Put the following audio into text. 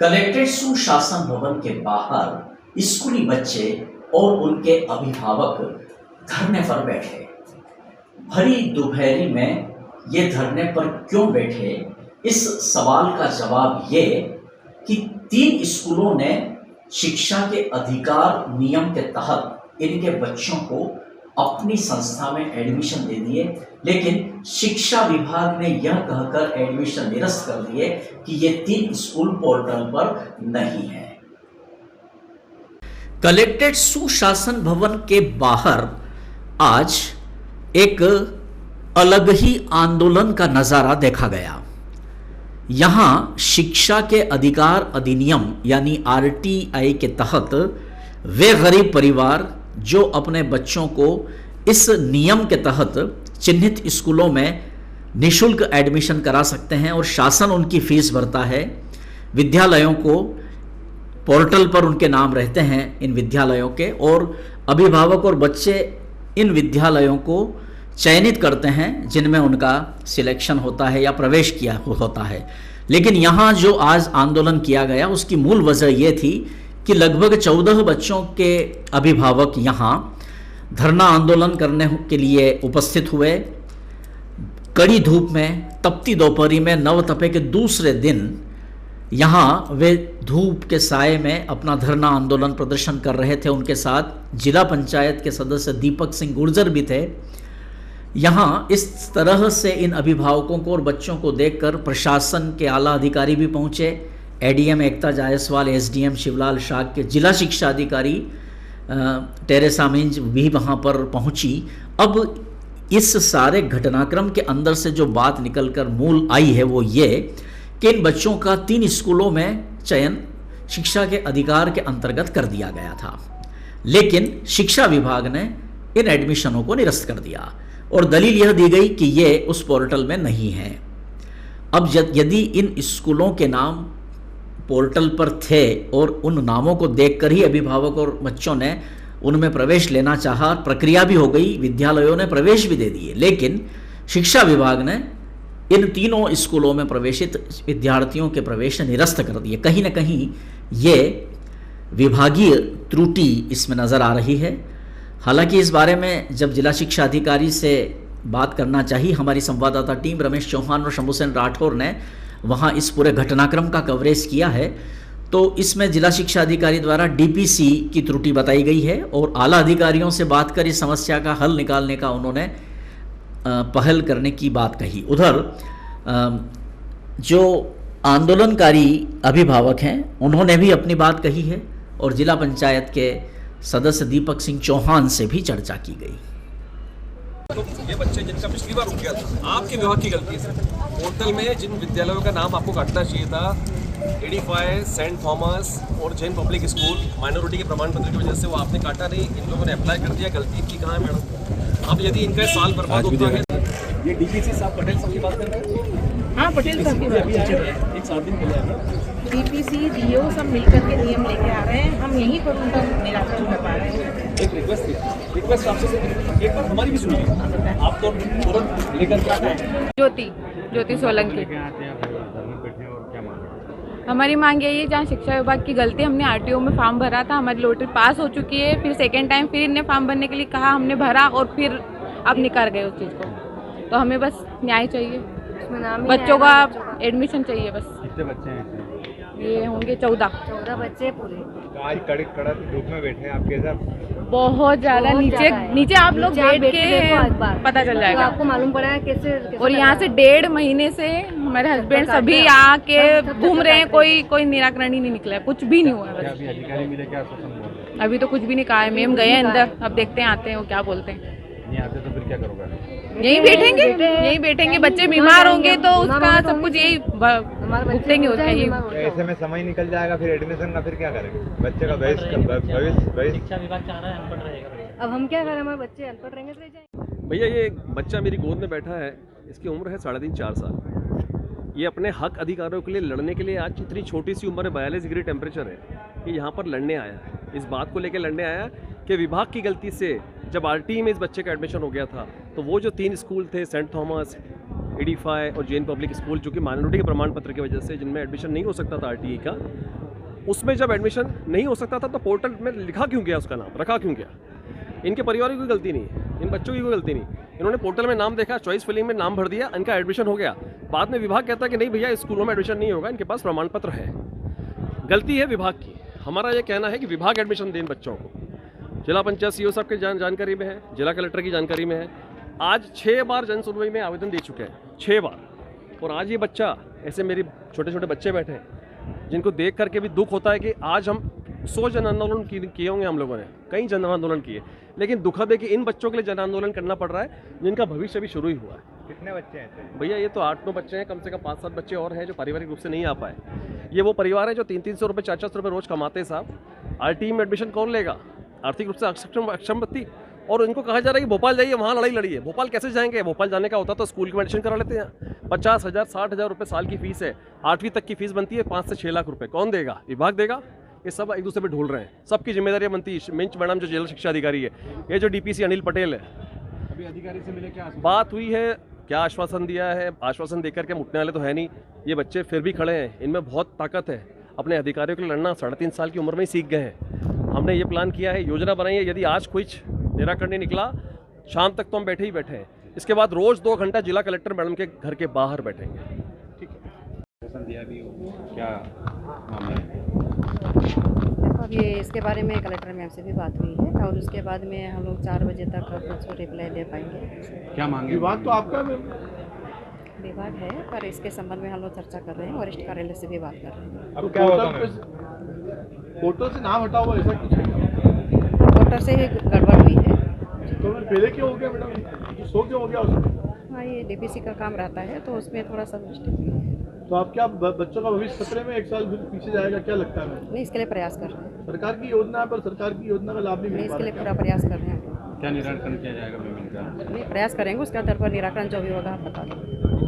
Collectorate सुशासन भवन के बाहर स्कूली बच्चे और उनके अभिभावक धरने पर बैठे। भरी दोपहरी में ये धरने पर क्यों बैठे, इस सवाल का जवाब ये कि 3 स्कूलों ने शिक्षा के अधिकार नियम के तहत इनके बच्चों को अपनी संस्था में एडमिशन दे दिए, लेकिन शिक्षा विभाग ने यह कहकर एडमिशन निरस्त कर दिए कि ये 3 स्कूल पोर्टल पर नहीं है। कलेक्ट्रेट सुशासन भवन के बाहर आज एक अलग ही आंदोलन का नजारा देखा गया। यहां शिक्षा के अधिकार अधिनियम यानी आरटीआई के तहत वे गरीब परिवार जो अपने बच्चों को इस नियम के तहत चिन्हित स्कूलों में निःशुल्क एडमिशन करा सकते हैं और शासन उनकी फीस भरता है। विद्यालयों को पोर्टल पर उनके नाम रहते हैं इन विद्यालयों के, और अभिभावक और बच्चे इन विद्यालयों को चयनित करते हैं जिनमें उनका सिलेक्शन होता है या प्रवेश किया होता है। लेकिन यहाँ जो आज आंदोलन किया गया उसकी मूल वजह यह थी कि लगभग 14 बच्चों के अभिभावक यहाँ धरना आंदोलन करने के लिए उपस्थित हुए। कड़ी धूप में, तपती दोपहरी में, नवतपे के दूसरे दिन यहाँ वे धूप के साये में अपना धरना आंदोलन प्रदर्शन कर रहे थे। उनके साथ जिला पंचायत के सदस्य दीपक सिंह गुर्जर भी थे। यहाँ इस तरह से इन अभिभावकों को और बच्चों को देखकर प्रशासन के आला अधिकारी भी पहुँचे। एडीएम एकता जायसवाल, एसडीएम शिवलाल शाक के जिला शिक्षा अधिकारी टेरेसा मिंज भी वहाँ पर पहुँची। अब इस सारे घटनाक्रम के अंदर से जो बात निकलकर मूल आई है वो ये कि इन बच्चों का 3 स्कूलों में चयन शिक्षा के अधिकार के अंतर्गत कर दिया गया था, लेकिन शिक्षा विभाग ने इन एडमिशनों को निरस्त कर दिया और दलील यह दी गई कि ये उस पोर्टल में नहीं है। अब यदि इन स्कूलों के नाम पोर्टल पर थे और उन नामों को देखकर ही अभिभावक और बच्चों ने उनमें प्रवेश लेना चाहा, प्रक्रिया भी हो गई, विद्यालयों ने प्रवेश भी दे दिए, लेकिन शिक्षा विभाग ने इन तीनों स्कूलों में प्रवेशित विद्यार्थियों के प्रवेश निरस्त कर दिए। कहीं ना कहीं ये विभागीय त्रुटि इसमें नज़र आ रही है। हालांकि इस बारे में जब जिला शिक्षा अधिकारी से बात करना चाहिए, हमारी संवाददाता टीम रमेश चौहान और शंभू सेन राठौर ने वहाँ इस पूरे घटनाक्रम का कवरेज किया है, तो इसमें जिला शिक्षा अधिकारी द्वारा डीपीसी की त्रुटि बताई गई है और आला अधिकारियों से बात कर इस समस्या का हल निकालने का उन्होंने पहल करने की बात कही। उधर जो आंदोलनकारी अभिभावक हैं उन्होंने भी अपनी बात कही है और जिला पंचायत के सदस्य दीपक सिंह चौहान से भी चर्चा की गई। तो ये बच्चे जिनका पिछली बार रुक गया था, आपके विभाग की गलती है। पोर्टल में जिन विद्यालयों का नाम आपको काटना चाहिए था, एडिफाई, सेंट थॉमस और जैन पब्लिक स्कूल, माइनॉरिटी के प्रमाण पत्र की वजह से वो आपने काटा नहीं, इन लोगों ने अप्लाई कर दिया। गलती इनकी कहाँ है मैडम? अब यदि इनका साल बर्बाद होता है, ये डीपीसी साहब पटेल साहब की बात कर रहे हैं? हाँ, पटेल साहब की बात कर रहे हैं। एक 7 दिन पहले डीपीसी, डीओ सब मिलकर के नियम लेके आ रहे हैं, हम यहीं पर उनका निराकरण कर पा रहे हैं। एक रिक्वेस्ट आपसे एक बार हमारी भी सुनिए, आप तो तुरंत लेकर के आए हैं। ज्योति सोलंकी। हमारी मांग यही है, जहाँ शिक्षा विभाग की गलती, हमने आरटीओ में फॉर्म भरा था, हमारी लॉटरी पास हो चुकी है, फिर सेकेंड टाइम फिर इन्हें फॉर्म भरने के लिए कहा, हमने भरा और फिर अब निकाल गए उस चीज़ को। तो हमें बस न्याय चाहिए, बच्चों का एडमिशन चाहिए बस। कितने बच्चे हैं? ये होंगे 14 बच्चे पूरे। आज कड़क धूप में बैठे हैं आपके साथ, बहुत ज़्यादा। नीचे आप लोग बैठ के पता चल जाएगा, आपको मालूम पड़ा है कैसे। और यहाँ से 1.5 महीने से हमारे हस्बैंड सभी आके घूम रहे हैं, कोई निराकरण ही नहीं निकला है, कुछ भी नहीं हुआ है। अभी अधिकारी मिले क्या आश्वासन? अभी तो कुछ भी नहीं कहा है। मैम गए हैं अंदर, अब देखते हैं आते हैं वो क्या बोलते हैं। नहीं आते तो फिर क्या करोगे? यहीं बैठेंगे। बच्चे बीमार होंगे तो उसका सब कुछ यही भुगतेंगे। ऐसे में समय निकल जाएगा, फिर एडमिशन का फिर क्या करेंगे? बच्चे का भविष्य शिक्षा विभाग चाह रहा है अनपढ़ रहेगा। अब हम क्या करें, हमारे बच्चे अनपढ़ रहेंगे तो रह जाएंगे। भैया, ये बच्चा मेरी गोद में बैठा है, इसकी उम्र है 3.5-4 साल। ये अपने हक अधिकारों के लिए लड़ने के लिए आज इतनी छोटी सी उम्र में 42 डिग्री टेम्परेचर है, ये यहाँ पर लड़ने आया है। इस बात को लेकर लड़ने आया कि विभाग की गलती से जब आरटी में इस बच्चे का एडमिशन हो गया था, तो वो जो 3 स्कूल थे, सेंट थॉमस, एडीफाई और जैन पब्लिक स्कूल, जो कि माइनॉरिटी के प्रमाण पत्र की वजह से जिनमें एडमिशन नहीं हो सकता था आरटीई का, उसमें जब एडमिशन नहीं हो सकता था तो पोर्टल में लिखा क्यों गया, उसका नाम रखा क्यों गया? इनके परिवार की कोई गलती नहीं है, इन बच्चों की कोई गलती नहीं। इन्होंने पोर्टल में नाम देखा, चॉइस फिलिंग में नाम भर दिया, इनका एडमिशन हो गया। बाद में विभाग कहता है कि नहीं भैया इस स्कूलों में एडमिशन नहीं होगा, इनके पास प्रमाण पत्र है। गलती है विभाग की। हमारा ये कहना है कि विभाग एडमिशन दें बच्चों को। जिला पंचायत सीईओ साहब की जानकारी में है, जिला कलेक्टर की जानकारी में है। आज 6 बार जन सुनवाई में आवेदन दे चुके हैं, 6 बार। और आज ये बच्चा, ऐसे मेरे छोटे छोटे बच्चे बैठे हैं जिनको देख करके भी दुख होता है कि आज हम 100 जन आंदोलन किए होंगे हम लोगों ने, कई जन आंदोलन किए, लेकिन दुखद है कि इन बच्चों के लिए जन आंदोलन करना पड़ रहा है जिनका भविष्य भी शुरू ही हुआ है। कितने बच्चे हैं भैया ये तो 8-9 बच्चे हैं, कम से कम 5-7 बच्चे और हैं जो पारिवारिक रूप से नहीं आ पाए। ये वो परिवार है जो 300-300 रुपये 400 रुपये रोज कमाते हैं साहब। आरटीई में एडमिशन कौन लेगा? आर्थिक रूप से अक्षम व्यक्ति। और इनको कहा जा रहा है कि भोपाल जाइए, वहाँ लड़ाई लड़िए। भोपाल कैसे जाएंगे? भोपाल जाने का होता तो स्कूल की एडमिशन करा लेते हैं। 50,000 60,000 रुपये साल की फीस है, 8वीं तक की फीस बनती है 5 से 6 लाख रुपये। कौन देगा? विभाग देगा? ये सब एक दूसरे पे ढूल रहे हैं। सबकी जिम्मेदारियां बनती है। मिंच मैडम जो जिला शिक्षा अधिकारी है, ये जो डीपीसी अनिल पटेल है, अभी अधिकारी से मिले, क्या बात हुई है, क्या आश्वासन दिया है? आश्वासन देकर के मुटने वाले तो है नहीं। ये बच्चे फिर भी खड़े हैं, इनमें बहुत ताकत है। अपने अधिकारियों के लिए लड़ना 3.5 साल की उम्र में ही सीख गए हैं। हमने ये प्लान किया है, योजना बनाई है, यदि आज कुछ निराकरण नहीं निकला, शाम तक तो हम बैठे ही बैठे हैं। इसके बाद रोज 2 घंटा जिला कलेक्टर मैडम के घर के बाहर बैठेंगे। ठीक है, दिया भी क्या मामला है? देखो अभी इसके बारे में कलेक्टर मैम से भी बात हुई है और उसके बाद में हम लोग 4 बजे तक कुछ रिप्लाई दे पाएंगे। क्या मांगे? विभाग तो आपका विभाग है, पर इसके संबंध में हम लोग चर्चा कर रहे हैं, वरिष्ठ कार्यालय से भी बात कर रहे हैं। अब क्या होता? पोर्टल से नाम हटा हुआ ऐसा कुछ है? पोर्टल से ही गड़बड़ हुई है। तो पहले क्यों हो गया मैडम? सो क्यों हो गया उसमें? हाँ, ये डीपीसी का काम रहता है तो उसमें थोड़ा सा मिस्टेक हुई है। तो आप क्या बच्चों का भविष्य खतरे में 1 साल पीछे जाएगा, क्या लगता है? नहीं, इसके लिए प्रयास कर रहे हैं। सरकार की योजना है पर सरकार की योजना का लाभ नहीं नहीं, मिल पा इसके लिए रहा। पूरा प्रयास कर रहे हैं। क्या निराकरण किया जाएगा? नहीं, प्रयास करेंगे, उसके आधार पर निराकरण जो भी होगा आप बता दें।